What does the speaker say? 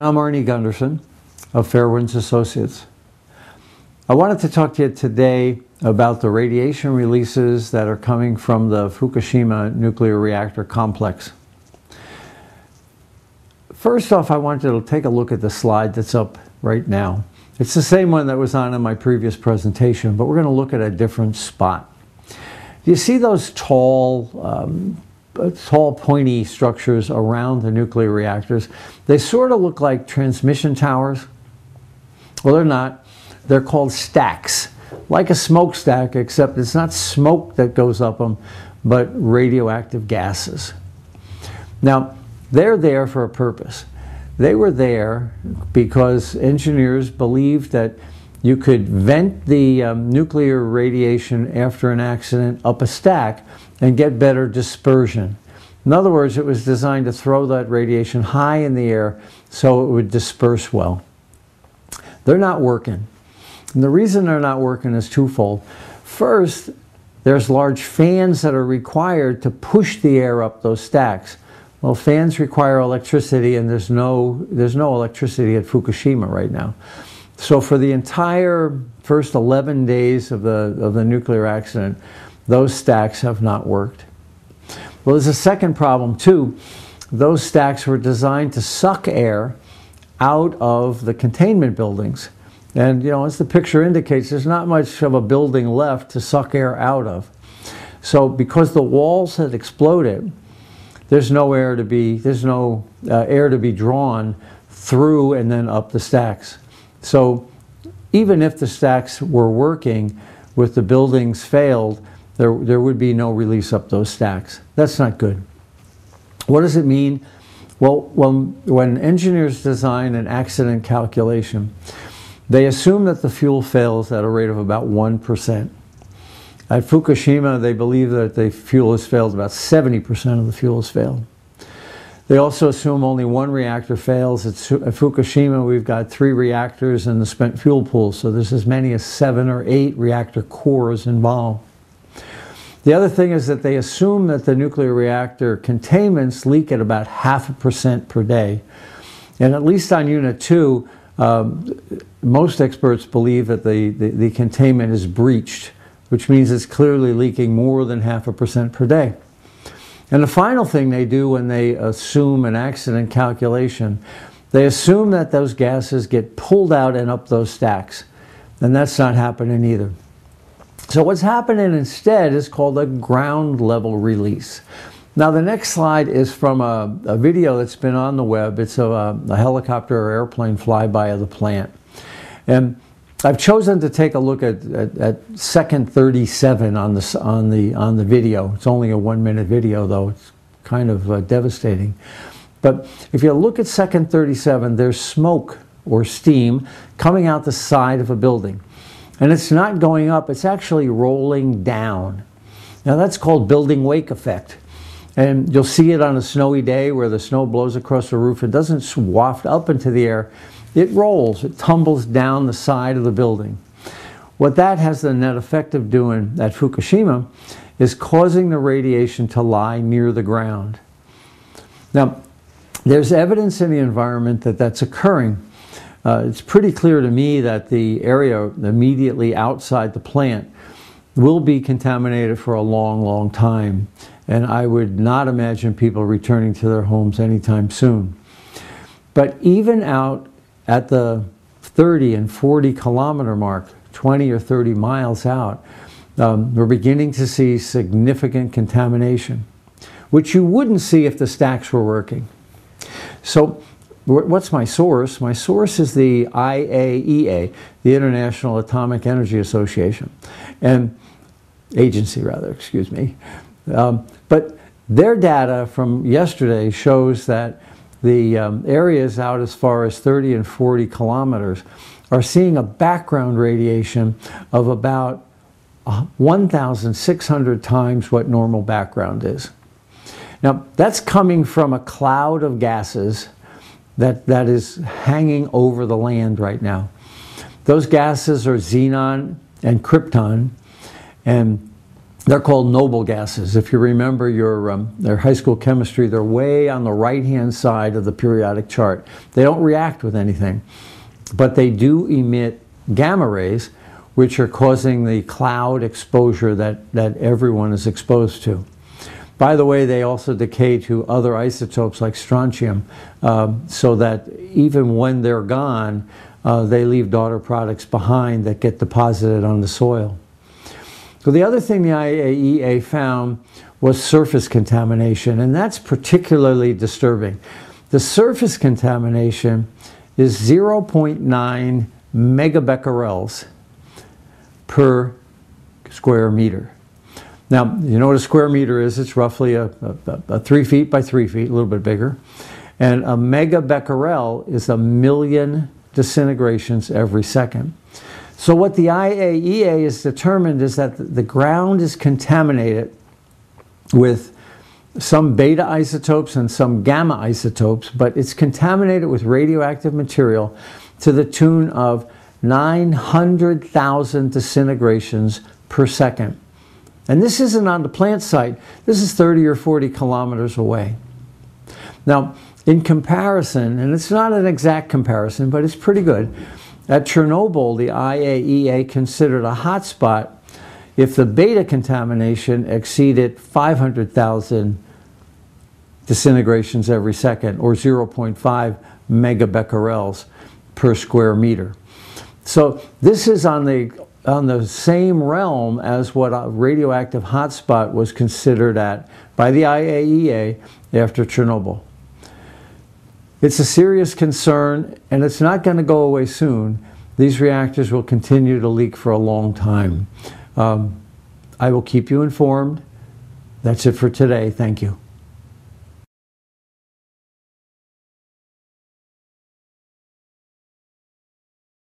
I'm Arnie Gundersen of Fairwinds Associates. I wanted to talk to you today about the radiation releases that are coming from the Fukushima nuclear reactor complex. First off, I wanted to take a look at the slide that's up right now. It's the same one that was on in my previous presentation, but we're going to look at a different spot. Do you see those tall pointy structures around the nuclear reactors? They sort of look like transmission towers. Well, they're not. They're called stacks, like a smokestack, except it's not smoke that goes up them, but radioactive gases. Now, they're there for a purpose. They were there because engineers believed that you could vent the nuclear radiation after an accident up a stack and get better dispersion. In other words, it was designed to throw that radiation high in the air so it would disperse well. They're not working. And the reason they're not working is twofold. First, there's large fans that are required to push the air up those stacks. Well, fans require electricity, and there's no electricity at Fukushima right now. So for the entire first 11 days of the nuclear accident, those stacks have not worked. Well, there's a second problem too. Those stacks were designed to suck air out of the containment buildings. And you know, as the picture indicates, there's not much of a building left to suck air out of. So because the walls had exploded, there's no air to be drawn through and then up the stacks. So even if the stacks were working with the buildings failed, there would be no release up those stacks. That's not good. What does it mean? Well, when engineers design an accident calculation, they assume that the fuel fails at a rate of about 1%. At Fukushima, they believe that the fuel has failed, about 70% of the fuel has failed. They also assume only one reactor fails. At Fukushima, we've got 3 reactors in the spent fuel pool, so there's as many as 7 or 8 reactor cores involved. The other thing is that they assume that the nuclear reactor containments leak at about 0.5% per day. And at least on Unit 2, most experts believe that the containment is breached, which means it's clearly leaking more than 0.5% per day. And the final thing they do when they assume an accident calculation, they assume that those gases get pulled out and up those stacks. And that's not happening either. So what's happening instead is called a ground level release. Now the next slide is from a video that's been on the web. It's a helicopter or airplane flyby of the plant. And I've chosen to take a look at second 37 on the video. It's only a 1-minute video, though. It's kind of devastating. But if you look at second 37, there's smoke or steam coming out the side of a building. And it's not going up, it's actually rolling down. Now that's called building wake effect. And you'll see it on a snowy day where the snow blows across the roof. It doesn't waft up into the air. It rolls, it tumbles down the side of the building. What that has the net effect of doing at Fukushima is causing the radiation to lie near the ground. Now, there's evidence in the environment that that's occurring. It's pretty clear to me that the area immediately outside the plant will be contaminated for a long, long time. And I would not imagine people returning to their homes anytime soon. But even out at the 30 and 40 kilometer mark, 20 or 30 miles out, we're beginning to see significant contamination, which you wouldn't see if the stacks were working. So what's my source? My source is the IAEA, the International Atomic Energy Association, and agency rather, excuse me. But their data from yesterday shows that the areas out as far as 30 and 40 kilometers are seeing a background radiation of about 1,600 times what normal background is. Now, that's coming from a cloud of gases that is hanging over the land right now. Those gases are xenon and krypton, and They're called noble gases. If you remember their high school chemistry, they're way on the right-hand side of the periodic chart. They don't react with anything, but they do emit gamma rays, which are causing the cloud exposure that everyone is exposed to. By the way, they also decay to other isotopes like strontium, so that even when they're gone, they leave daughter products behind that get deposited on the soil. So the other thing the IAEA found was surface contamination, and that's particularly disturbing. The surface contamination is 0.9 megabecquerels per square meter. Now, you know what a square meter is? It's roughly a 3 feet by 3 feet, a little bit bigger. And a megabecquerel is 1,000,000 disintegrations every second. So what the IAEA has determined is that the ground is contaminated with some beta isotopes and some gamma isotopes, but it's contaminated with radioactive material to the tune of 900,000 disintegrations per second. And this isn't on the plant site. This is 30 or 40 kilometers away. Now, in comparison, and it's not an exact comparison, but it's pretty good. At Chernobyl, the IAEA considered a hotspot if the beta contamination exceeded 500,000 disintegrations every second, or 0.5 megabecquerels per square meter. So this is on the same realm as what a radioactive hotspot was considered at by the IAEA after Chernobyl. It's a serious concern, and it's not going to go away soon. These reactors will continue to leak for a long time. I will keep you informed. That's it for today. Thank you.